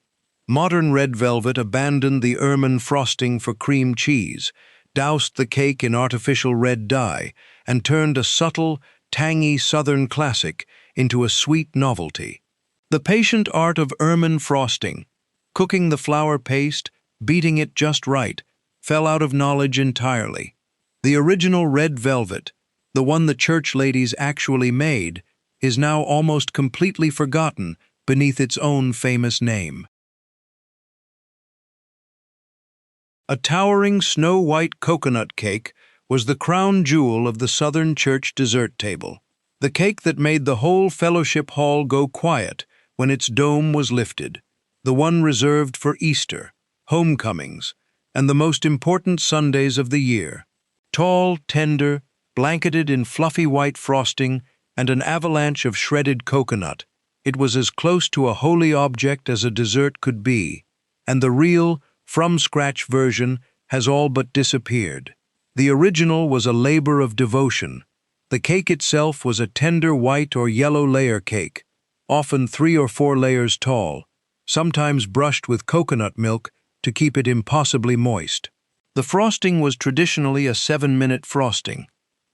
Modern red velvet abandoned the ermine frosting for cream cheese, doused the cake in artificial red dye, and turned a subtle, tangy Southern classic into a sweet novelty. The patient art of ermine frosting, cooking the flour paste, beating it just right, fell out of knowledge entirely. The original red velvet, the one the church ladies actually made, is now almost completely forgotten beneath its own famous name. A towering snow-white coconut cake was the crown jewel of the Southern church dessert table, the cake that made the whole fellowship hall go quiet when its dome was lifted, the one reserved for Easter, homecomings, and the most important Sundays of the year. Tall, tender, blanketed in fluffy white frosting and an avalanche of shredded coconut. It was as close to a holy object as a dessert could be, and the real, from-scratch version has all but disappeared. The original was a labor of devotion. The cake itself was a tender white or yellow layer cake, often 3 or 4 layers tall, sometimes brushed with coconut milk to keep it impossibly moist. The frosting was traditionally a 7-minute frosting,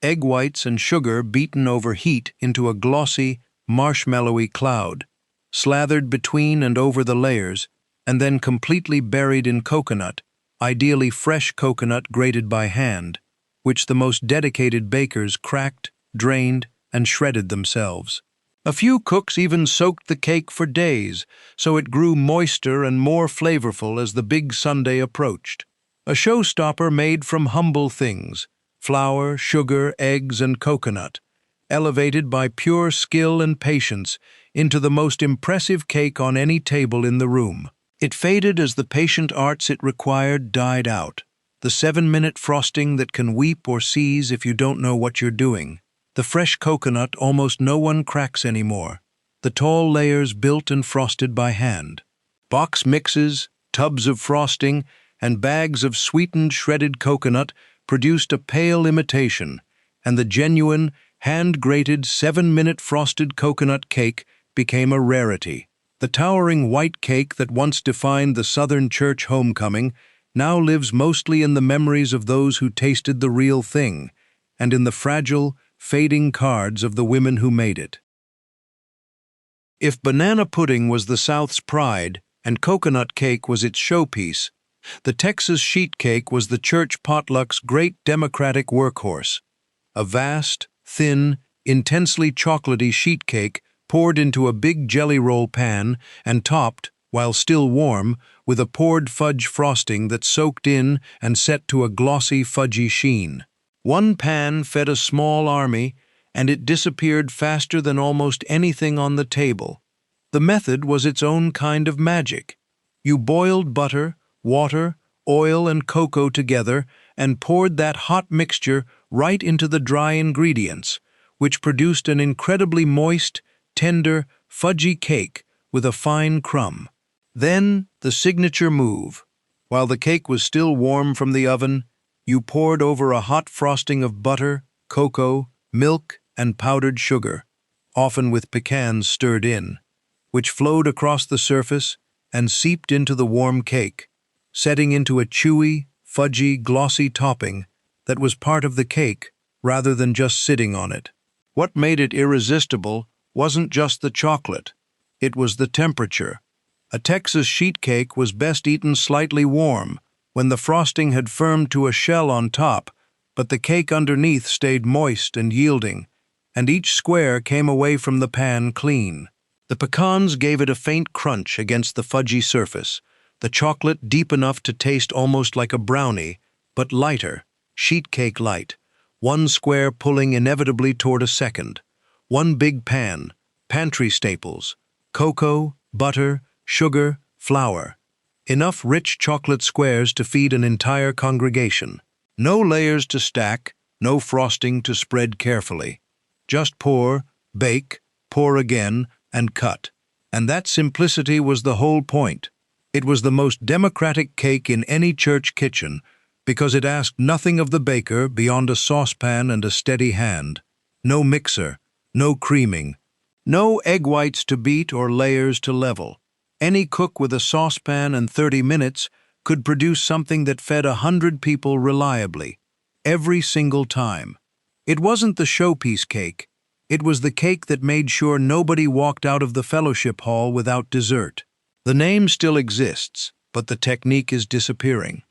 egg whites and sugar beaten over heat into a glossy, marshmallowy cloud, slathered between and over the layers, and then completely buried in coconut, ideally fresh coconut grated by hand, which the most dedicated bakers cracked, drained, and shredded themselves. A few cooks even soaked the cake for days, so it grew moister and more flavorful as the big Sunday approached. A showstopper made from humble things: flour, sugar, eggs, and coconut, elevated by pure skill and patience into the most impressive cake on any table in the room. It faded as the patient arts it required died out. The 7-minute frosting that can weep or seize if you don't know what you're doing. The fresh coconut almost no one cracks anymore. The tall layers built and frosted by hand. Box mixes, tubs of frosting, and bags of sweetened shredded coconut produced a pale imitation, and the genuine, hand-grated 7-minute frosted coconut cake became a rarity. The towering white cake that once defined the Southern church homecoming now lives mostly in the memories of those who tasted the real thing, and in the fragile, fading cards of the women who made it. If banana pudding was the South's pride and coconut cake was its showpiece, the Texas sheet cake was the church potluck's great democratic workhorse. A vast, thin, intensely chocolatey sheet cake poured into a big jelly roll pan and topped, while still warm, with a poured fudge frosting that soaked in and set to a glossy, fudgy sheen. One pan fed a small army, and it disappeared faster than almost anything on the table. The method was its own kind of magic. You boiled butter, water, oil, and cocoa together and poured that hot mixture right into the dry ingredients, which produced an incredibly moist, tender, fudgy cake with a fine crumb. Then, the signature move. While the cake was still warm from the oven, you poured over a hot frosting of butter, cocoa, milk, and powdered sugar, often with pecans stirred in, which flowed across the surface and seeped into the warm cake, setting into a chewy, fudgy, glossy topping that was part of the cake rather than just sitting on it. What made it irresistible wasn't just the chocolate, it was the temperature. A Texas sheet cake was best eaten slightly warm, when the frosting had firmed to a shell on top, but the cake underneath stayed moist and yielding, and each square came away from the pan clean. The pecans gave it a faint crunch against the fudgy surface, the chocolate deep enough to taste almost like a brownie, but lighter, sheet cake light, one square pulling inevitably toward a second. One big pan, pantry staples, cocoa, butter, sugar, flour. Enough rich chocolate squares to feed an entire congregation. No layers to stack, no frosting to spread carefully. Just pour, bake, pour again, and cut. And that simplicity was the whole point. It was the most democratic cake in any church kitchen because it asked nothing of the baker beyond a saucepan and a steady hand. No mixer, no creaming, no egg whites to beat or layers to level. Any cook with a saucepan and 30 minutes could produce something that fed 100 people reliably, every single time. It wasn't the showpiece cake. It was the cake that made sure nobody walked out of the fellowship hall without dessert. The name still exists, but the technique is disappearing.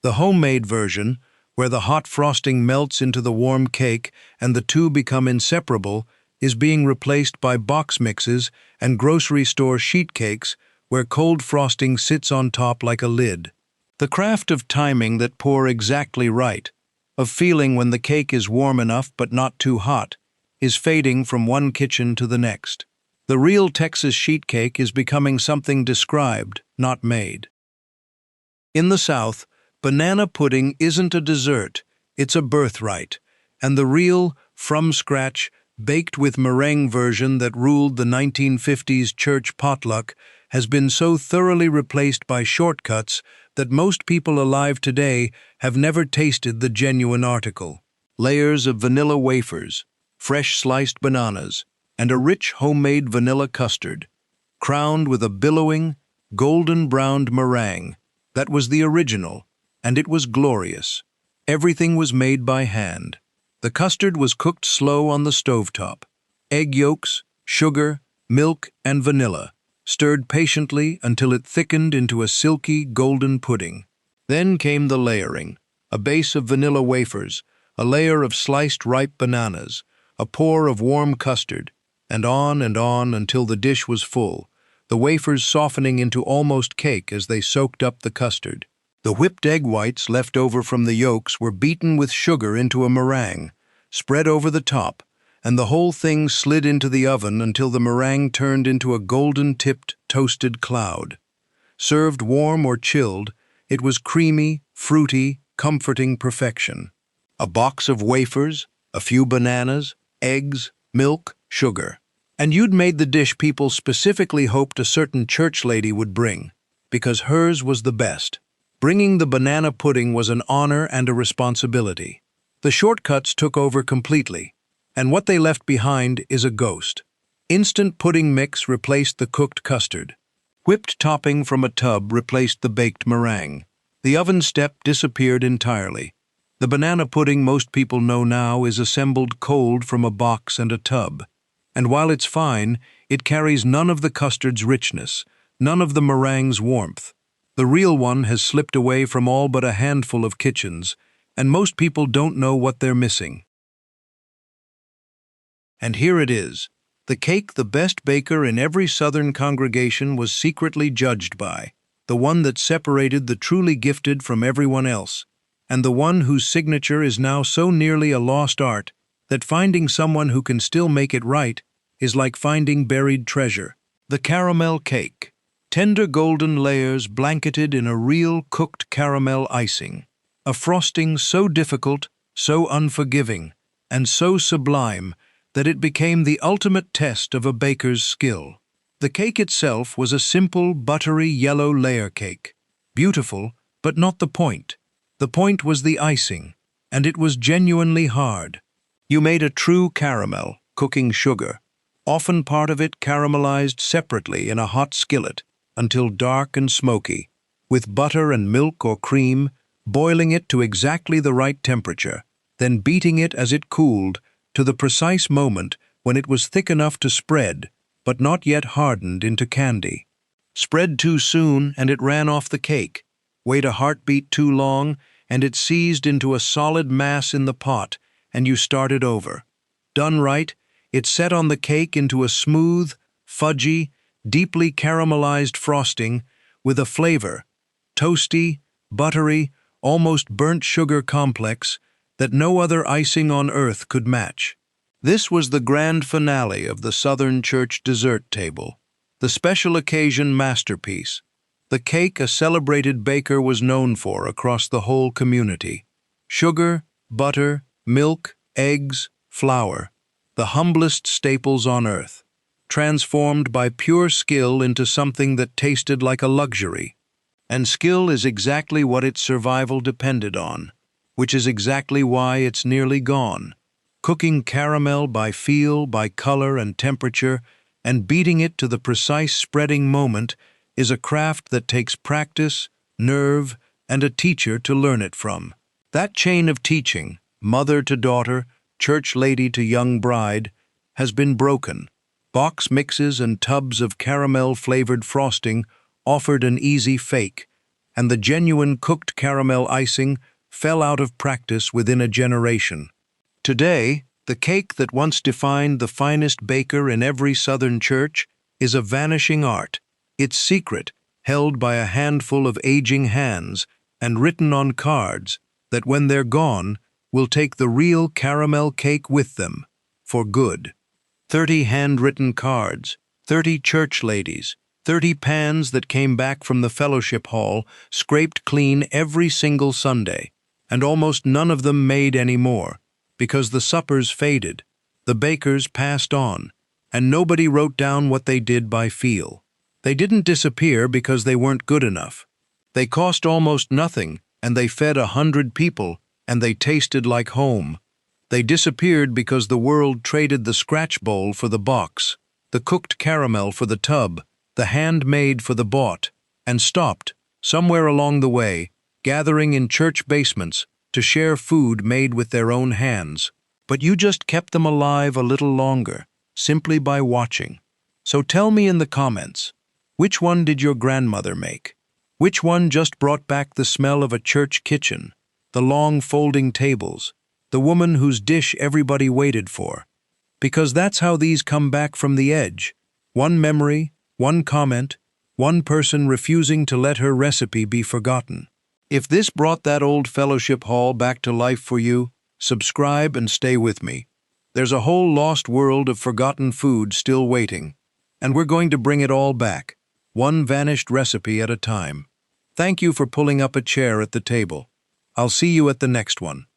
The homemade version, where the hot frosting melts into the warm cake and the two become inseparable, is being replaced by box mixes and grocery store sheet cakes where cold frosting sits on top like a lid. The craft of timing that pour exactly right, of feeling when the cake is warm enough but not too hot, is fading from one kitchen to the next. The real Texas sheet cake is becoming something described, not made. In the South, banana pudding isn't a dessert, it's a birthright, And the real, from-scratch, baked-with-meringue version that ruled the 1950s church potluck has been so thoroughly replaced by shortcuts that most people alive today have never tasted the genuine article. Layers of vanilla wafers, fresh sliced bananas, and a rich homemade vanilla custard, crowned with a billowing, golden-browned meringue. That was the original, and it was glorious. Everything was made by hand. The custard was cooked slow on the stovetop. Egg yolks, sugar, milk, and vanilla, stirred patiently until it thickened into a silky, golden pudding. Then came the layering, a base of vanilla wafers, a layer of sliced ripe bananas, a pour of warm custard, and on until the dish was full, the wafers softening into almost cake as they soaked up the custard. The whipped egg whites left over from the yolks were beaten with sugar into a meringue, spread over the top, and the whole thing slid into the oven until the meringue turned into a golden-tipped, toasted cloud. Served warm or chilled, it was creamy, fruity, comforting perfection. A box of wafers, a few bananas, eggs, milk, sugar. And you'd made the dish people specifically hoped a certain church lady would bring, because hers was the best. Bringing the banana pudding was an honor and a responsibility. The shortcuts took over completely, and what they left behind is a ghost. Instant pudding mix replaced the cooked custard. Whipped topping from a tub replaced the baked meringue. The oven step disappeared entirely. The banana pudding most people know now is assembled cold from a box and a tub. And while it's fine, it carries none of the custard's richness, none of the meringue's warmth. The real one has slipped away from all but a handful of kitchens, and most people don't know what they're missing. And here it is, the cake the best baker in every Southern congregation was secretly judged by, the one that separated the truly gifted from everyone else, and the one whose signature is now so nearly a lost art that finding someone who can still make it right is like finding buried treasure. The caramel cake. Tender golden layers blanketed in a real cooked caramel icing. A frosting so difficult, so unforgiving, and so sublime that it became the ultimate test of a baker's skill. The cake itself was a simple, buttery yellow layer cake. Beautiful, but not the point. The point was the icing, and it was genuinely hard. You made a true caramel, cooking sugar, often part of it caramelized separately in a hot skillet, until dark and smoky, with butter and milk or cream, boiling it to exactly the right temperature, then beating it as it cooled to the precise moment when it was thick enough to spread, but not yet hardened into candy. Spread too soon and it ran off the cake. Wait a heartbeat too long and it seized into a solid mass in the pot, and you started over. Done right, it set on the cake into a smooth, fudgy, deeply caramelized frosting with a flavor, toasty, buttery, almost burnt sugar complex that no other icing on earth could match. This was the grand finale of the Southern church dessert table, the special occasion masterpiece, the cake a celebrated baker was known for across the whole community. Sugar, butter, milk, eggs, flour, the humblest staples on earth, transformed by pure skill into something that tasted like a luxury. And skill is exactly what its survival depended on, which is exactly why it's nearly gone. Cooking caramel by feel, by color and temperature, and beating it to the precise spreading moment is a craft that takes practice, nerve, and a teacher to learn it from. That chain of teaching, mother to daughter, church lady to young bride, has been broken. Box mixes and tubs of caramel-flavored frosting offered an easy fake, and the genuine cooked caramel icing fell out of practice within a generation. Today, the cake that once defined the finest baker in every Southern church is a vanishing art, its secret held by a handful of aging hands and written on cards that when they're gone will take the real caramel cake with them, for good. 30 handwritten cards, 30 church ladies, 30 pans that came back from the fellowship hall, scraped clean every single Sunday, and almost none of them made any more. because the suppers faded, the bakers passed on, and nobody wrote down what they did by feel. They didn't disappear because they weren't good enough. They cost almost nothing, and they fed 100 people, and they tasted like home. They disappeared because the world traded the scratch bowl for the box, the cooked caramel for the tub, the handmade for the bought, and stopped, somewhere along the way, gathering in church basements to share food made with their own hands. But you just kept them alive a little longer, simply by watching. So tell me in the comments, which one did your grandmother make? Which one just brought back the smell of a church kitchen, the long folding tables, the woman whose dish everybody waited for? Because that's how these come back from the edge. One memory, one comment, one person refusing to let her recipe be forgotten. If this brought that old fellowship hall back to life for you, subscribe and stay with me. There's a whole lost world of forgotten food still waiting, and we're going to bring it all back, one vanished recipe at a time. Thank you for pulling up a chair at the table. I'll see you at the next one.